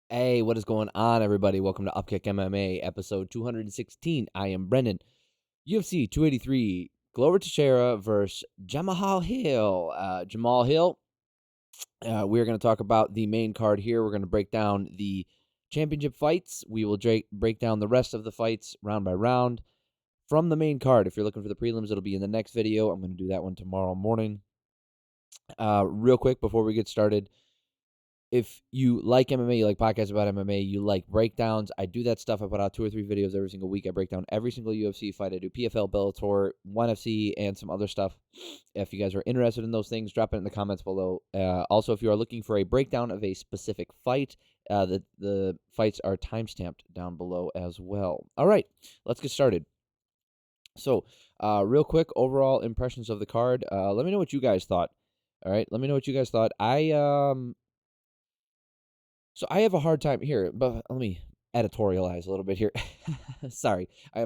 Hey, what is going on, everybody? Welcome to Upkick MMA, episode 216. I am Brendan. UFC 283, Glover Teixeira versus Jamahal Hill. Jamal Hill, we're going to talk about the main card here. We're going to break down the championship fights. We will break down the rest of the fights round by round from the main card. If you're looking for the prelims, it'll be in the next video. I'm going to do that one tomorrow morning. Real quick, before we get started, if you like MMA, you like podcasts about MMA, you like breakdowns, I do that stuff. I put out 2 or 3 videos every single week. I break down every single UFC fight. I do PFL, Bellator, ONE FC, and some other stuff. If you guys are interested in those things, drop it in the comments below. Also, if you are looking for a breakdown of a specific fight, the fights are timestamped down below as well. All right, let's get started. So, real quick, overall impressions of the card. Let me know what you guys thought. All right, let me know what you guys thought. So I have a hard time here, but let me editorialize a little bit here. Sorry, I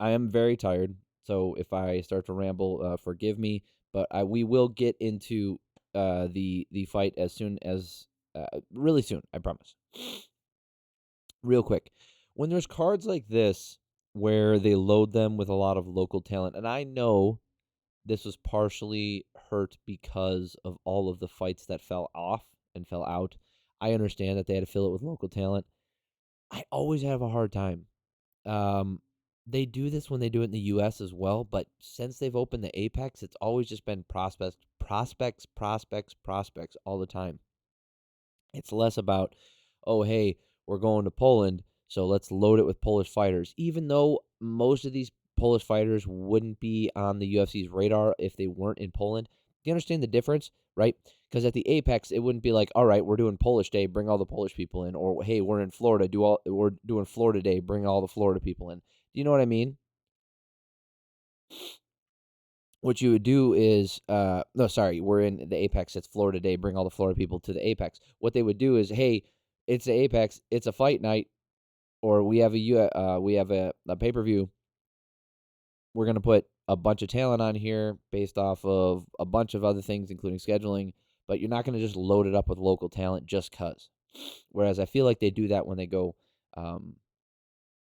am very tired. So if I start to ramble, forgive me. But we will get into the fight as soon as really soon. I promise. Real quick, when there's cards like this where they load them with a lot of local talent, and I know this was partially hurt because of all of the fights that fell off and fell out. I understand that they had to fill it with local talent. I always have a hard time. Um, they do this when they do it in the U.S. as well, but since they've opened the Apex, it's always just been prospects all the time. It's less about, oh, hey, we're going to Poland, so let's load it with Polish fighters. Even though most of these Polish fighters wouldn't be on the UFC's radar if they weren't in Poland. Do you understand the difference, right? Because at the Apex, it wouldn't be like, all right, we're doing Polish Day, bring all the Polish people in, or hey, we're in Florida, we're doing Florida Day, bring all the Florida people in. Do you know what I mean? What you would do is, no, sorry, we're in the Apex. It's Florida Day. Bring all the Florida people to the Apex. What they would do is, hey, it's the Apex. It's a fight night, or we have a pay per view. We're gonna put a bunch of talent on here based off of a bunch of other things, including scheduling. But you're not gonna just load it up with local talent just cause. Whereas I feel like they do that um,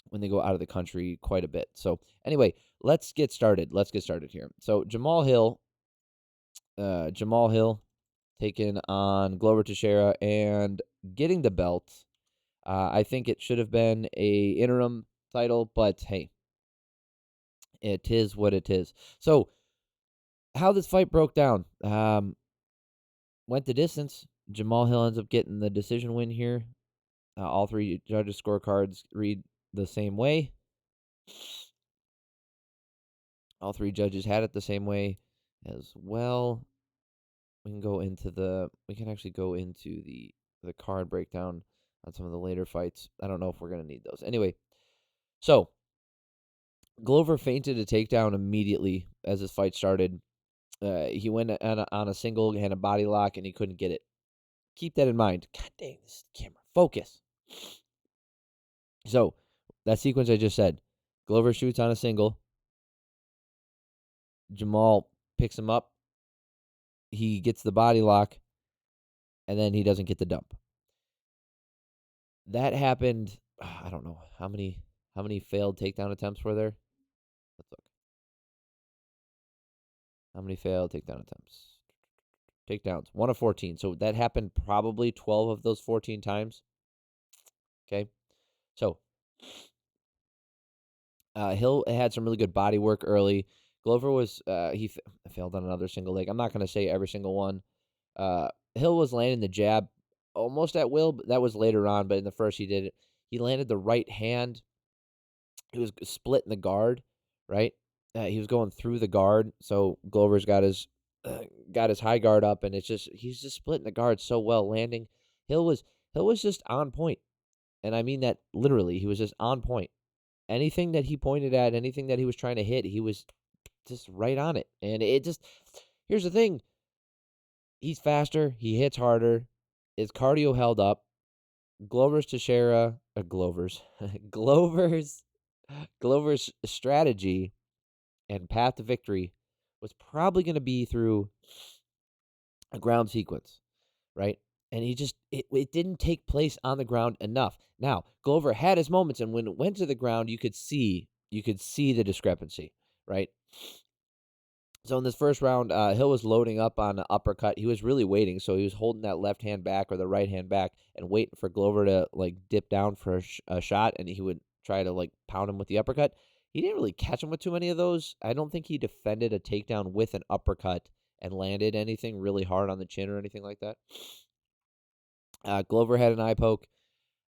when they go out of the country quite a bit. So anyway, let's get started. Let's get started here. So Jamal Hill taking on Glover Teixeira and getting the belt. I think it should have been a interim title, but hey, it is what it is. So how this fight broke down, went the distance. Jamal Hill ends up getting the decision win here. All three judges' scorecards read the same way. All three judges had it the same way as well. We can actually go into the card breakdown on some of the later fights. I don't know if we're gonna need those. Anyway, so Glover feinted a takedown immediately as this fight started. He went on a single and a body lock, and he couldn't get it. Keep that in mind. God dang, this camera. Focus. So, that sequence I just said. Glover shoots on a single. Jamal picks him up. He gets the body lock, and then he doesn't get the dump. That happened, I don't know. How many failed takedown attempts were there? Let's look. How many failed takedown attempts? Takedowns. 1 of 14. So that happened probably 12 of those 14 times. Okay. So Hill had some really good body work early. Glover was failed on another single leg. I'm not going to say every single one. Hill was landing the jab almost at will, but that was later on. But in the first, he did it. He landed the right hand. He was splitting the guard, right? He was going through the guard. So Glover's got his high guard up, and he's just splitting the guard so well, landing. Hill was just on point, and I mean that literally. He was just on point. Anything that he pointed at, anything that he was trying to hit, he was just right on it. And it just here's the thing: he's faster, he hits harder, his cardio held up. Glover's Teixeira, Glover's, Glover's, Glover's strategy and path to victory was probably going to be through a ground sequence, right? and it didn't take place on the ground enough. Now, Glover had his moments, and when it went to the ground, you could see the discrepancy, right? So in this first round, Hill was loading up on an uppercut. He was really waiting, so he was holding that left hand back or the right hand back and waiting for Glover to like dip down for a shot, and he would try to like pound him with the uppercut. He didn't really catch him with too many of those. I don't think he defended a takedown with an uppercut and landed anything really hard on the chin or anything like that. Glover had an eye poke.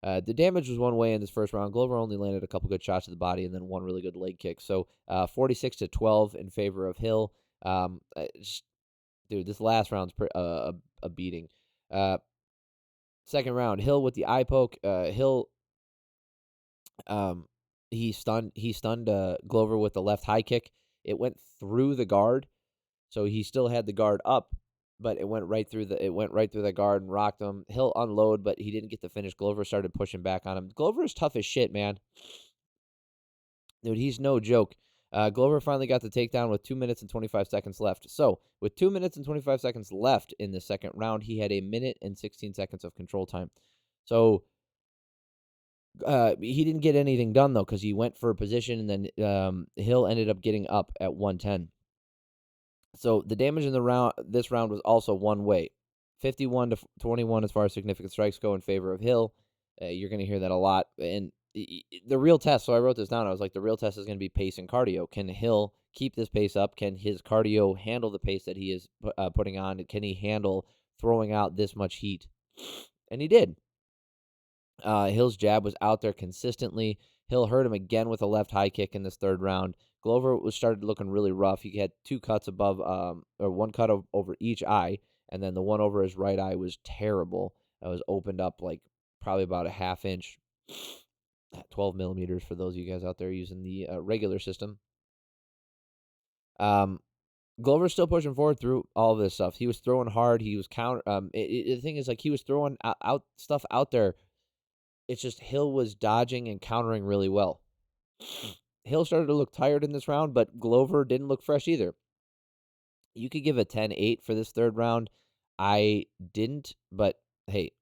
The damage was one way in this first round. Glover only landed a couple good shots to the body and then one really good leg kick. So 46-12 in favor of Hill. Dude, this last round's a beating. Second round, Hill with the eye poke. Hill, he stunned Glover with the left high kick. It went through the guard, so he still had the guard up, but it went right through the guard and rocked him. Hill unload, but he didn't get the finish. Glover started pushing back on him. Glover is tough as shit, man. Dude, he's no joke. Glover finally got the takedown with 2 minutes and 25 seconds left. So, with 2 minutes and 25 seconds left in the second round, he had 1 minute and 16 seconds of control time. So, he didn't get anything done, though, because he went for a position, and then Hill ended up getting up at 110. So, the damage in this round was also one way. 51-21 as far as significant strikes go in favor of Hill. You're going to hear that a lot. And the real test, so I wrote this down. I was like, the real test is going to be pace and cardio. Can Hill keep this pace up? Can his cardio handle the pace that he is putting on? Can he handle throwing out this much heat? And he did. Hill's jab was out there consistently. Hill hurt him again with a left high kick in this third round. Glover started looking really rough. He had 2 cuts above, or 1 cut over each eye, and then the one over his right eye was terrible. It was opened up like probably about a half inch. 12 millimeters for those of you guys out there using the regular system. Glover's still pushing forward through all of this stuff. He was throwing hard. He was counter. The thing is, like, he was throwing out stuff out there. It's just Hill was dodging and countering really well. Hill started to look tired in this round, but Glover didn't look fresh either. You could give a 10-8 for this third round. I didn't, but hey,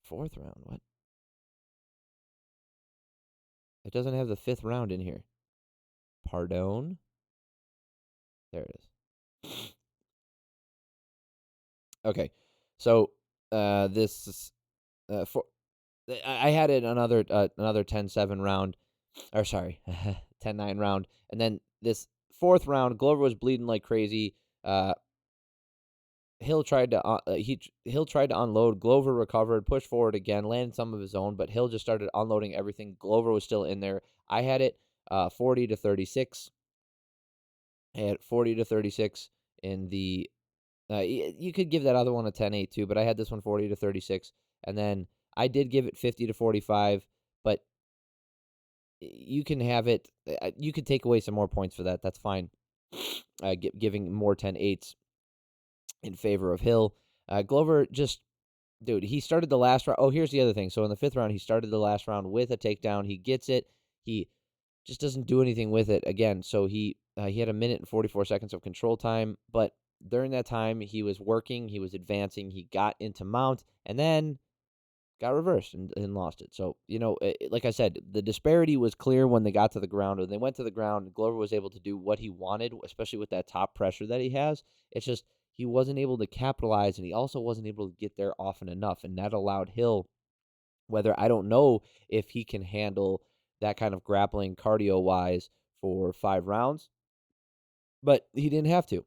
fourth round, what? It doesn't have the 5th round in here. Pardon? There it is. Okay, so this I had it another 10-7 round, or sorry, 10-9 round, and then this 4th round, Glover was bleeding like crazy. Hill tried to unload. Glover recovered, pushed forward again, landed some of his own, but Hill just started unloading everything. Glover was still in there. I had it 40-36. I had 40-36 in the. You could give that other one a 10-8 too, but I had this one 40-36, and then I did give it 50-45, but you can have it. You could take away some more points for that. That's fine. Giving more 10-8s in favor of Hill. Glover just, dude, he started the last round. Oh, here's the other thing. So in the 5th round, he started the last round with a takedown. He gets it. He just doesn't do anything with it again. So he had 1 minute and 44 seconds of control time, but during that time, he was working, he was advancing, he got into mount, and then got reversed and lost it. So, like I said, the disparity was clear when they got to the ground. When they went to the ground, Glover was able to do what he wanted, especially with that top pressure that he has. It's just he wasn't able to capitalize, and he also wasn't able to get there often enough, and that allowed Hill, whether I don't know if he can handle that kind of grappling cardio-wise for 5 rounds, but he didn't have to.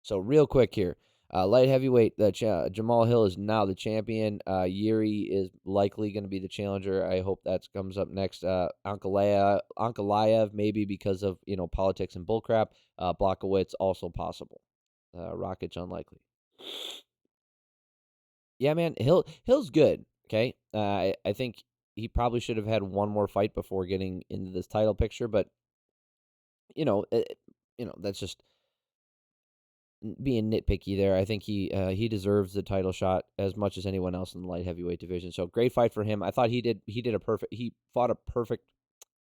So real quick here, light heavyweight, Jamahal Hill is now the champion. Yuri is likely going to be the challenger. I hope that comes up next. Ankalaev maybe because of politics and bullcrap. Blachowicz also possible. Rakic unlikely. Yeah, man, Hill's good. Okay, I think he probably should have had one more fight before getting into this title picture, but that's just being nitpicky there. I think he deserves the title shot as much as anyone else in the light heavyweight division. So great fight for him. I thought he fought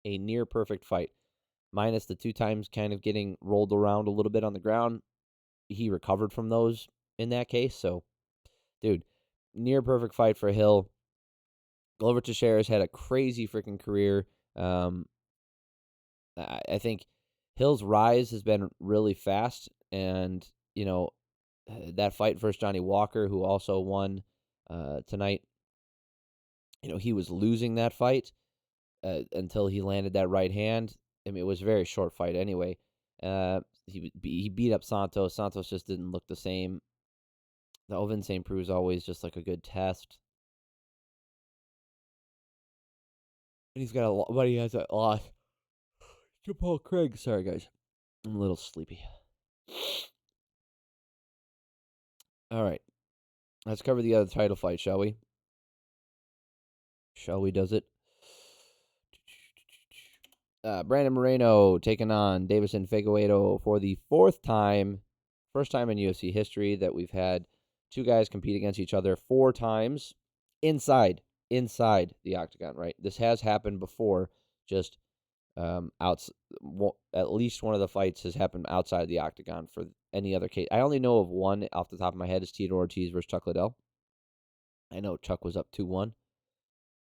a near perfect fight, minus the 2 times kind of getting rolled around a little bit on the ground. he recovered from those in that case. So, dude, near perfect fight for Hill. Glover Teixeira's had a crazy freaking career. I think Hill's rise has been really fast, and that fight versus Johnny Walker, who also won tonight. He was losing that fight until he landed that right hand. I mean, it was a very short fight anyway. He beat up Santos. Santos just didn't look the same. The Ovin St. Preux is always just like a good test. And he's got a lot, but he has a lot. Paul Craig. Sorry, guys. I'm a little sleepy. All right. Let's cover the other title fight, shall we? Does it? Brandon Moreno taking on Deiveson Figueiredo for the first time in UFC history that we've had two guys compete against each other 4 times inside the octagon, right? This has happened before, just at least one of the fights has happened outside the octagon for any other case. I only know of one off the top of my head is Tito Ortiz versus Chuck Liddell. I know Chuck was up 2-1.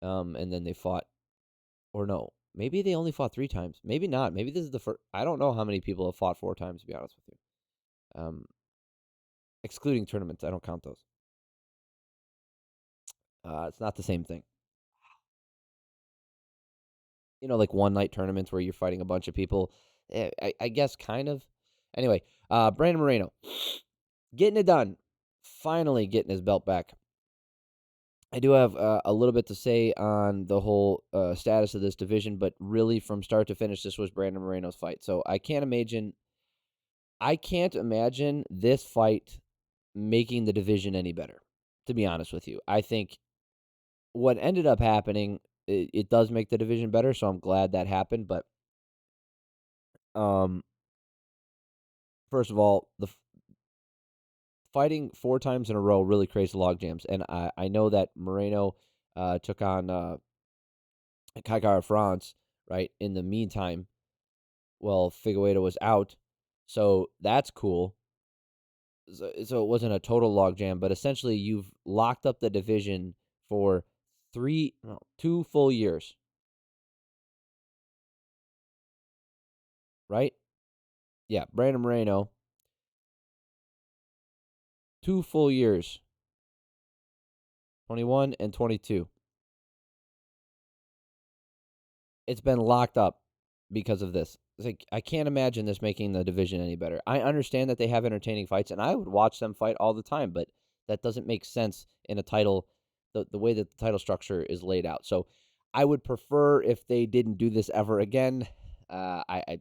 And then they fought, or no, maybe they only fought 3 times. Maybe not. Maybe this is the first. I don't know how many people have fought 4 times, to be honest with you. Excluding tournaments, I don't count those. It's not the same thing. Like one-night tournaments where you're fighting a bunch of people. I guess kind of. Anyway, Brandon Moreno getting it done. Finally getting his belt back. I do have a little bit to say on the whole status of this division, but really from start to finish, this was Brandon Moreno's fight. So I can't imagine this fight making the division any better, to be honest with you. I think what ended up happening, it does make the division better, so I'm glad that happened. But first of all, the fighting 4 times in a row really creates log jams, and I know that Moreno took on Kai France, right? In the meantime, well, Figueiredo was out, so that's cool. So it wasn't a total logjam, but essentially you've locked up the division for 2 full years, right? Yeah, Brandon Moreno, 2 full years, 21 and 22. It's been locked up because of this. It's like I can't imagine this making the division any better. I understand that they have entertaining fights, and I would watch them fight all the time, but that doesn't make sense in a title, the way that the title structure is laid out. So I would prefer if they didn't do this ever again. I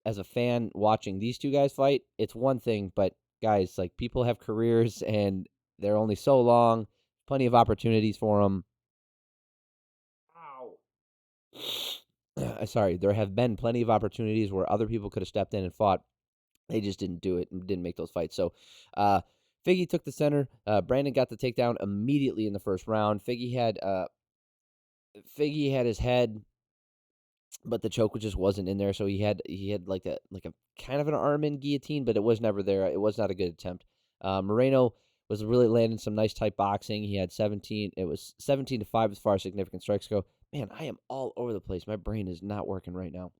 as a fan watching these two guys fight, it's one thing, but guys, like people have careers and they're only so long. Plenty of opportunities for them. Sorry, there have been plenty of opportunities where other people could have stepped in and fought. They just didn't do it and didn't make those fights. So, Figgy took the center. Brandon got the takedown immediately in the first round. Figgy had his head, but the choke just wasn't in there. So he had like a kind of an arm in guillotine, but it was never there. It was not a good attempt. Moreno was really landing some nice tight boxing. He had 17. It was 17-5 as far as significant strikes go. Man, I am all over the place. My brain is not working right now.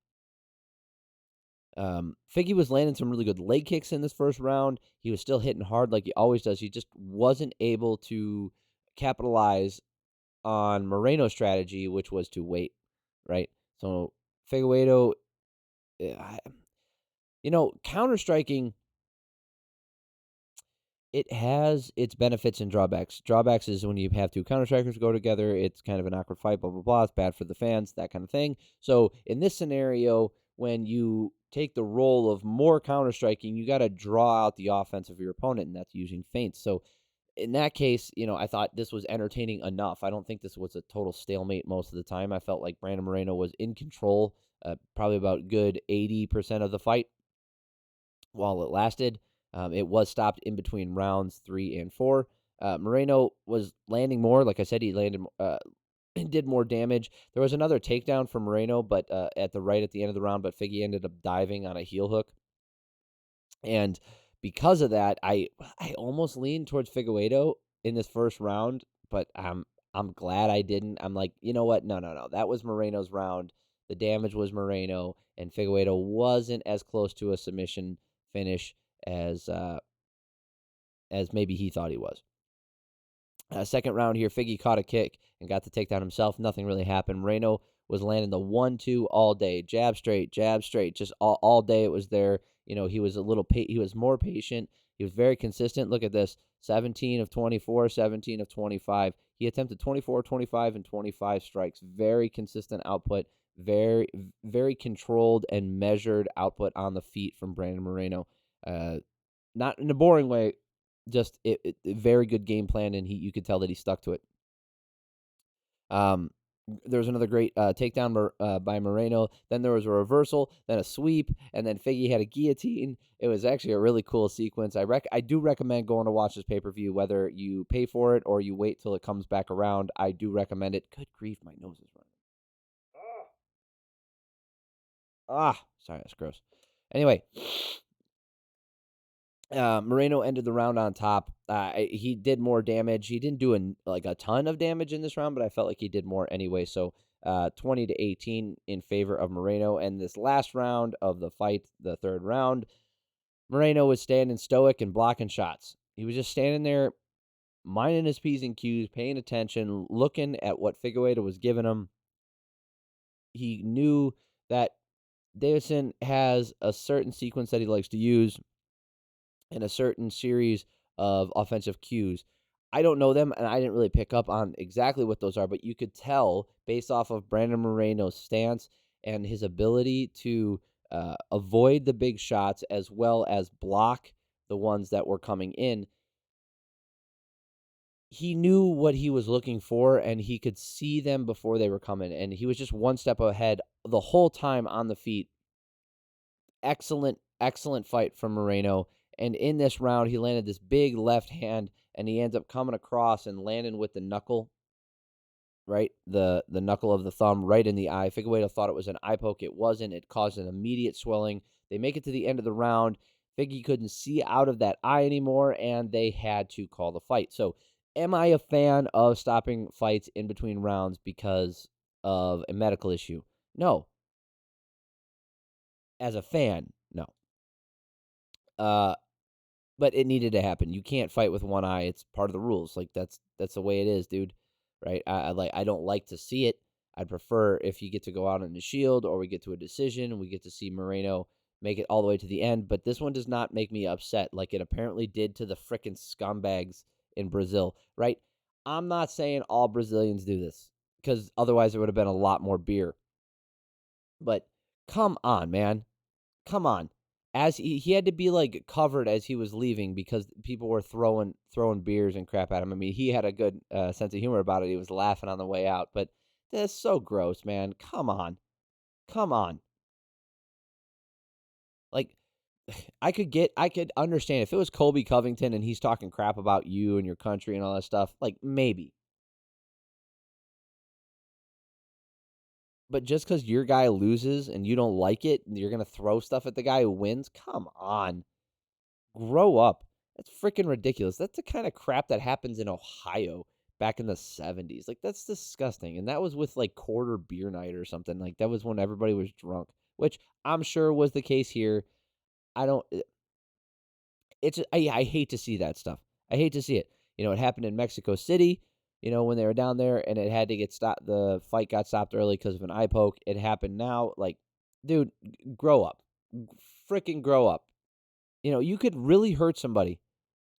Figgy was landing some really good leg kicks in this first round. He was still hitting hard like he always does. He just wasn't able to capitalize on Moreno's strategy, which was to wait, right? So Figueiredo, counter striking, it has its benefits and drawbacks. Drawbacks is when you have 2 counter strikers go together, it's kind of an awkward fight, blah, blah, blah. It's bad for the fans, that kind of thing. So in this scenario, when you take the role of more counter striking, you got to draw out the offense of your opponent, and that's using feints. So in that case, I thought this was entertaining enough. I don't think this was a total stalemate most of the time. I felt like Brandon Moreno was in control, probably about good 80% of the fight while it lasted. It was stopped in between rounds 3 and 4. Moreno was landing more. Like I said, he landed did more damage. There was another takedown from Moreno, but at the end of the round, but Figgy ended up diving on a heel hook. And because of that, I almost leaned towards Figueiredo in this first round, but I'm glad I didn't. I'm like, you know what? No. That was Moreno's round. The damage was Moreno, and Figueiredo wasn't as close to a submission finish as maybe he thought he was. Second round here, Figgy caught a kick and got the takedown himself. Nothing really happened. Moreno was landing the 1-2 all day. Jab straight, just all day it was there. He was he was more patient. He was very consistent. Look at this. 17 of 24, 17 of 25. He attempted 24, 25, and 25 strikes. Very consistent output. Very, very controlled and measured output on the feet from Brandon Moreno. Not in a boring way, just very good game plan, and you could tell that he stuck to it. There was another great takedown by Moreno. Then there was a reversal, then a sweep, and then Figgy had a guillotine. It was actually a really cool sequence. I do recommend going to watch this pay-per-view, whether you pay for it or you wait till it comes back around. I do recommend it. Good grief, my nose is running. Sorry, that's gross. Anyway, Moreno ended the round on top. He did more damage. He didn't do a ton of damage in this round, but I felt like he did more anyway. So 20-18 in favor of Moreno. And this last round of the fight, the third round, Moreno was standing stoic and blocking shots. He was just standing there, minding his P's and Q's, paying attention, looking at what Figueiredo was giving him. He knew that Deiveson has a certain sequence that he likes to use and a certain series of offensive cues. I don't know them, and I didn't really pick up on exactly what those are, but you could tell based off of Brandon Moreno's stance and his ability to avoid the big shots as well as block the ones that were coming in. He knew what he was looking for, and he could see them before they were coming, and he was just one step ahead the whole time on the feet. Excellent fight from Moreno. And in this round, he landed this big left hand, and he ends up coming across and landing with the knuckle, right? The knuckle of the thumb right in the eye. Figueiredo thought it was an eye poke. It wasn't. It caused an immediate swelling. They make it to the end of the round. Figgy couldn't see out of that eye anymore, and they had to call the fight. So, am I a fan of stopping fights in between rounds because of a medical issue? No. As a fan, no. But it needed to happen. You can't fight with one eye. It's part of the rules. Like that's the way it is, dude. Right? I don't like to see it. I'd prefer if you get to go out on the shield or we get to a decision and we get to see Moreno make it all the way to the end. But this one does not make me upset like it apparently did to the frickin' scumbags in Brazil, right? I'm not saying all Brazilians do this because otherwise there would have been a lot more beer. But come on, man. Come on. As he had to be like covered as he was leaving because people were throwing beers and crap at him. I mean, he had a good sense of humor about it. He was laughing on the way out, but that's so gross, man. Come on. Like I could understand if it was Colby Covington and he's talking crap about you and your country and all that stuff, like maybe. But just because your guy loses and you don't like it, you're gonna throw stuff at the guy who wins? Come on. Grow up. That's freaking ridiculous. That's the kind of crap that happens in Ohio back in the 70s. Like, that's disgusting. And that was with, like, quarter beer night or something. Like, that was when everybody was drunk, which I'm sure was the case here. I don't, I hate to see that stuff. I hate to see it. It happened in Mexico City, when they were down there and it had to get stopped. The fight got stopped early because of an eye poke. It happened now. Like, dude, grow up. Freaking grow up. You could really hurt somebody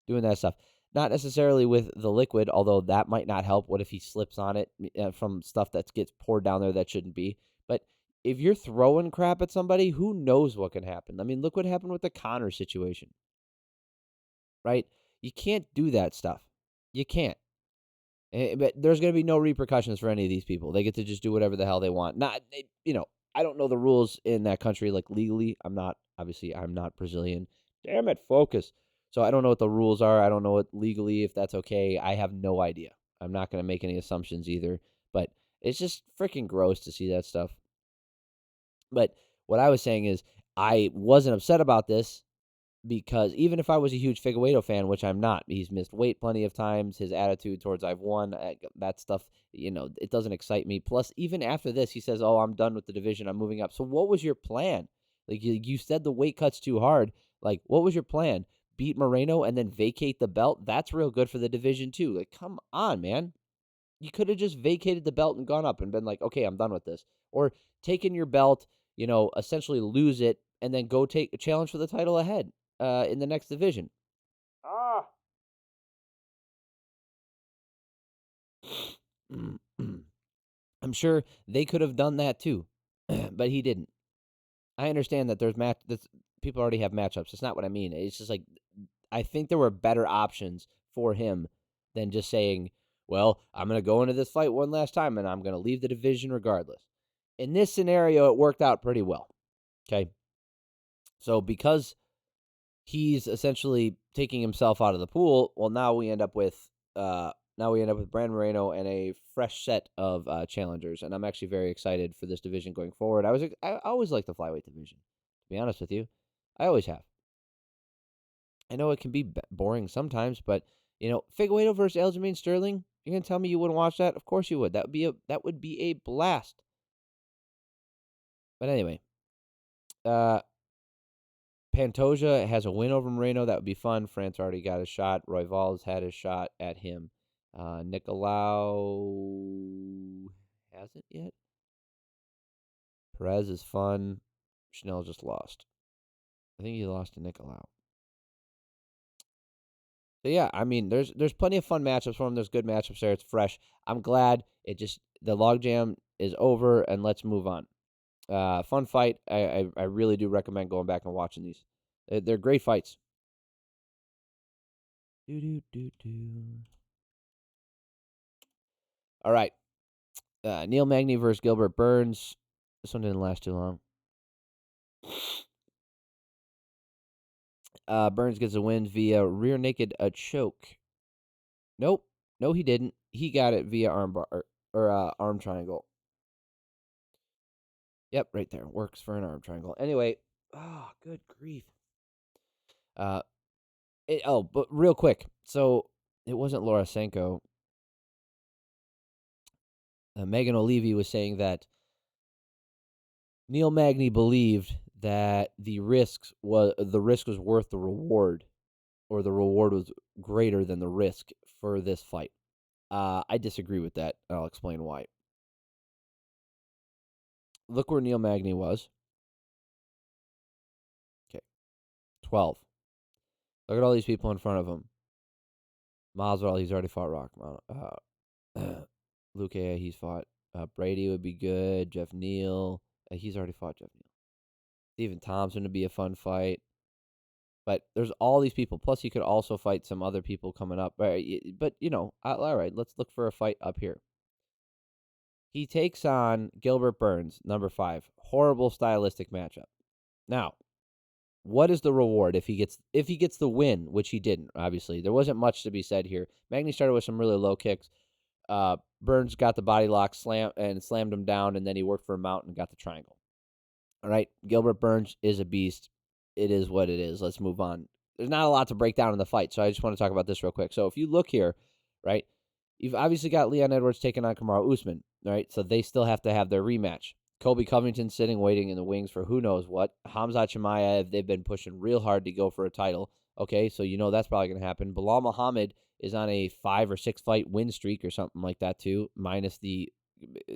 doing that stuff. Not necessarily with the liquid, although that might not help. What if he slips on it from stuff that gets poured down there that shouldn't be? But if you're throwing crap at somebody, who knows what can happen? I mean, look what happened with the Connor situation, right? You can't do that stuff. You can't. But there's going to be no repercussions for any of these people. They get to just do whatever the hell they want. I don't know the rules in that country, like legally. I'm not Brazilian. Damn it, focus. So I don't know what the rules are. I don't know what legally, if that's okay. I have no idea. I'm not going to make any assumptions either. But it's just freaking gross to see that stuff. But what I was saying is I wasn't upset about this because even if I was a huge Figueiredo fan, which I'm not, he's missed weight plenty of times. His attitude towards I've won, that stuff, it doesn't excite me. Plus, even after this, he says, "Oh, I'm done with the division. I'm moving up." So, what was your plan? Like you said, the weight cut's too hard. Like, what was your plan? Beat Moreno and then vacate the belt? That's real good for the division too. Like, come on, man. You could have just vacated the belt and gone up and been like, "Okay, I'm done with this," or taken your belt, essentially lose it and then go take a challenge for the title ahead in the next division. Ah. I'm sure they could have done that too, but he didn't. I understand that people already have matchups. It's not what I mean. It's just like I think there were better options for him than just saying, "Well, I'm going to go into this fight one last time and I'm going to leave the division regardless." In this scenario, it worked out pretty well. Okay. So because he's essentially taking himself out of the pool, well, now we end up with Brandon Moreno and a fresh set of challengers, and I'm actually very excited for this division going forward. I always like the flyweight division, to be honest with you. I always have. I know it can be boring sometimes, but Figueiredo versus Aljamain Sterling. You're gonna tell me you wouldn't watch that? Of course you would. That would be a blast. But anyway, Pantoja has a win over Moreno. That would be fun. France already got a shot. Royval's had his shot at him. Nicolau hasn't yet. Perez is fun. Chanel just lost. I think he lost to Nicolau. So yeah, I mean, there's plenty of fun matchups for him. There's good matchups there. It's fresh. I'm glad the logjam is over and let's move on. Fun fight. I really do recommend going back and watching these. They're great fights. All right. Neil Magny versus Gilbert Burns. This one didn't last too long. Burns gets a win via rear naked choke. Nope. No, he didn't. He got it via armbar or arm triangle. Yep, right there. Works for an arm triangle. Anyway, good grief. But real quick. So it wasn't Laura Senko. Megan O'Leary was saying that Neil Magny believed that the risk was worth the reward, or the reward was greater than the risk for this fight. I disagree with that. I'll explain why. Look where Neil Magny was. Okay, 12. Look at all these people in front of him. Masvidal, he's already fought Rock. Luke, he's fought. Brady would be good. Jeff Neal, he's already fought Jeff Neal. Stephen Thompson would be a fun fight. But there's all these people. Plus, he could also fight some other people coming up. But all right, let's look for a fight up here. He takes on Gilbert Burns, number 5. Horrible stylistic matchup. Now, what is the reward if he gets the win, which he didn't? Obviously, there wasn't much to be said here. Magny started with some really low kicks. Burns got the body lock, slammed him down, and then he worked for a mount and got the triangle. All right, Gilbert Burns is a beast. It is what it is. Let's move on. There's not a lot to break down in the fight, so I just want to talk about this real quick. So if you look here, right, you've obviously got Leon Edwards taking on Kamaru Usman, right? So they still have to have their rematch. Colby Covington sitting waiting in the wings for who knows what. Khamzat Chimaev, they've been pushing real hard to go for a title. Okay, so that's probably going to happen. Bilal Muhammad is on a 5 or 6 fight win streak or something like that too, minus the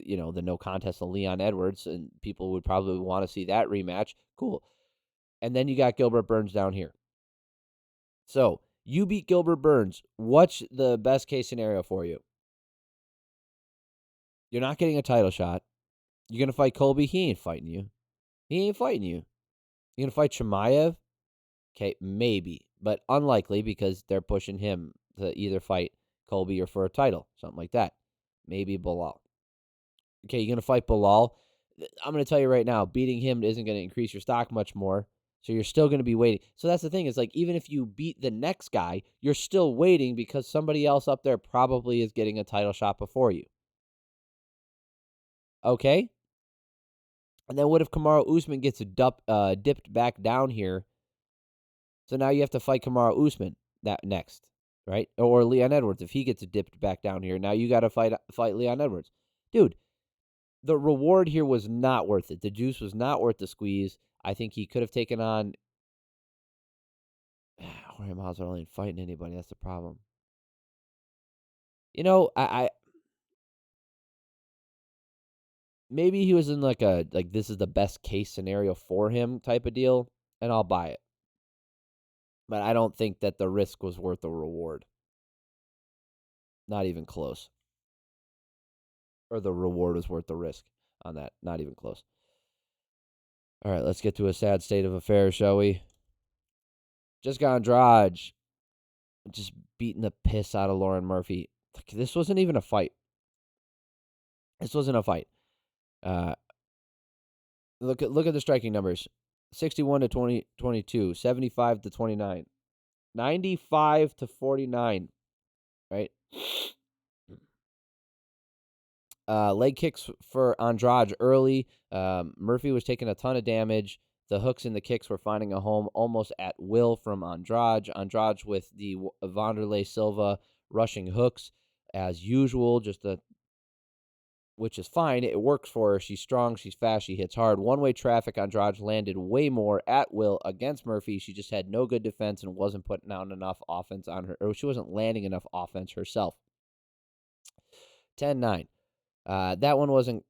no contest of Leon Edwards, and people would probably want to see that rematch. Cool. And then you got Gilbert Burns down here. So you beat Gilbert Burns. What's the best case scenario for you? You're not getting a title shot. You're going to fight Colby. He ain't fighting you. You're going to fight Chimaev? Okay, maybe, but unlikely because they're pushing him to either fight Colby or for a title, something like that. Maybe Bilal. Okay, you're going to fight Bilal. I'm going to tell you right now, beating him isn't going to increase your stock much more. So you're still going to be waiting. So that's the thing, is like, even if you beat the next guy, you're still waiting because somebody else up there probably is getting a title shot before you. Okay? And then what if Kamaru Usman gets dipped back down here So now you have to fight Kamaru Usman that next, right? Or Leon Edwards if he gets dipped back down here. Now you got to fight Leon Edwards. Dude, the reward here was not worth it. The juice was not worth the squeeze. I think he could have taken on Jorge Masvidal ain't fighting anybody. That's the problem. You know, I maybe he was in like this is the best case scenario for him type of deal, and I'll buy it. But I don't think that the risk was worth the reward. Not even close. Or the reward was worth the risk on that. Not even close. All right, let's get to a sad state of affairs, shall we? Jessica Andrade just beating the piss out of Lauren Murphy. This wasn't even a fight. This wasn't a fight. Look at the striking numbers. 61 to 22, 75 to 29, 95 to 49, right? Leg kicks for Andrade early. Murphy was taking a ton of damage. The hooks and the kicks were finding a home almost at will from Andrade. Andrade with the Wanderlei Silva rushing hooks as usual, which is fine. It works for her. She's strong. She's fast. She hits hard. One-way traffic. Andrade landed way more at will against Murphy. She just had no good defense and wasn't putting out enough offense on her, or she wasn't landing enough offense herself. 10-9. That one wasn't,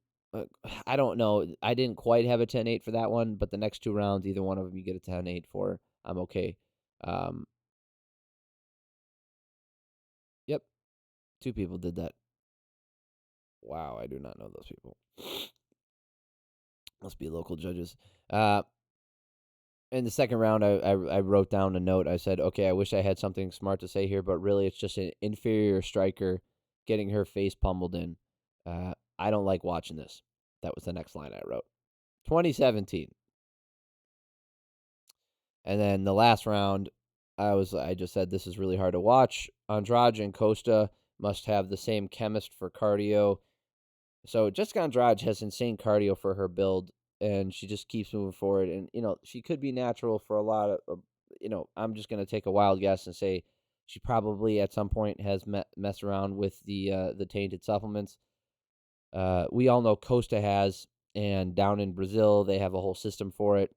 I don't know. I didn't quite have a 10-8 for that one, but the next two rounds, either one of them you get a 10-8 for. I'm okay. Yep. Two people did that. Wow, I do not know those people. Must be local judges. In the second round, I wrote down a note. I said, okay, I wish I had something smart to say here, but really it's just an inferior striker getting her face pummeled in. I don't like watching this. That was the next line I wrote. 2017. And then the last round, I just said this is really hard to watch. Andrade and Costa must have the same chemist for cardio. So Jessica Andrade has insane cardio for her build, and she just keeps moving forward. And, she could be natural for a lot of, I'm just going to take a wild guess and say she probably at some point has messed around with the tainted supplements. We all know Costa has, and down in Brazil, they have a whole system for it.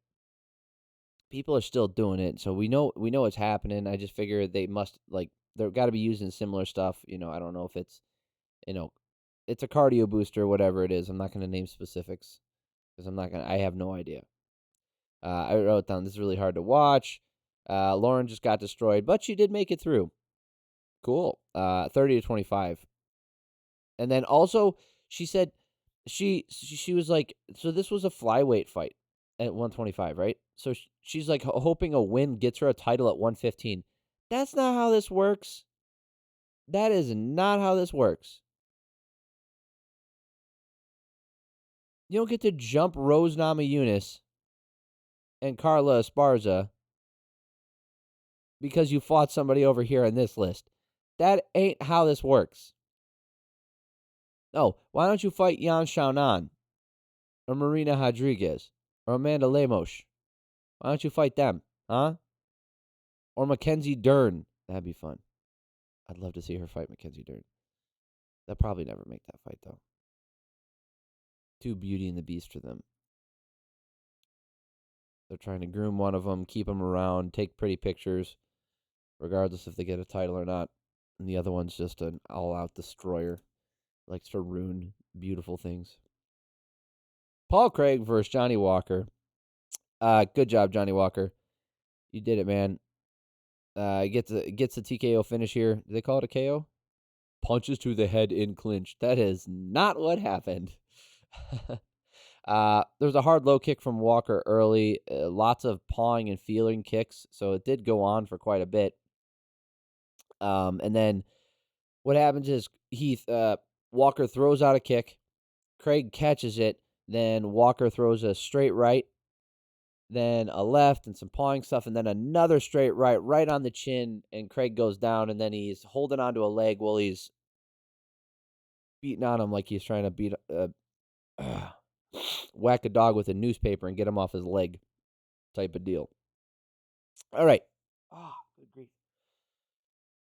People are still doing it, so we know it's happening. I just figure they must, they're got to be using similar stuff. I don't know if it's, it's a cardio booster, whatever it is. I'm not going to name specifics because I have no idea. I wrote down, this is really hard to watch. Lauren just got destroyed, but she did make it through. Cool. 30 to 25. And then also, she said, she was like, so this was a flyweight fight at 125, right? So she's like hoping a win gets her a title at 115. That's not how this works. That is not how this works. You don't get to jump Rose Namajunas and Carla Esparza because you fought somebody over here on this list. That ain't how this works. No, why don't you fight Yan Xiaonan or Marina Rodriguez or Amanda Lemos? Why don't you fight them, huh? Or Mackenzie Dern. That'd be fun. I'd love to see her fight Mackenzie Dern. They'll probably never make that fight, though. Too Beauty and the Beast for them. They're trying to groom one of them, keep them around, take pretty pictures, regardless if they get a title or not. And the other one's just an all-out destroyer. Likes to ruin beautiful things. Paul Craig versus Johnny Walker. Good job, Johnny Walker. You did it, man. Gets the TKO finish here. Do they call it a KO? Punches to the head in clinch. That is not what happened. There's a hard low kick from Walker early. Lots of pawing and feeling kicks. So it did go on for quite a bit. And then what happens is Walker throws out a kick. Craig catches it. Then Walker throws a straight right. Then a left and some pawing stuff, and then another straight right on the chin, and Craig goes down, and then he's holding onto a leg while he's beating on him like he's trying to whack a dog with a newspaper and get him off his leg type of deal. All right, Oh, good grief.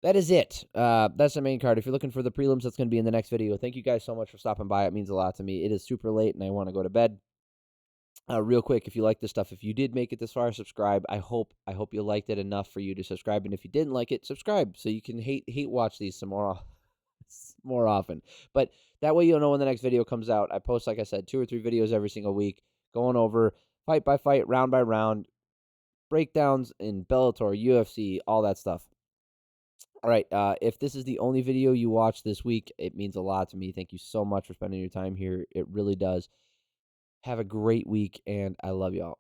That is it. That's the main card. If you're looking for the prelims, that's going to be in the next video. Thank you guys so much for stopping by. It means a lot to me. It is super late, and I want to go to bed. Real quick, if you like this stuff, if you did make it this far, subscribe. I hope you liked it enough for you to subscribe. And if you didn't like it, subscribe so you can hate watch these some more often. But that way you'll know when the next video comes out. I post, like I said, 2 or 3 videos every single week, going over fight by fight, round by round, breakdowns in Bellator, UFC, all that stuff. All right. If this is the only video you watch this week, it means a lot to me. Thank you so much for spending your time here. It really does. Have a great week, and I love y'all.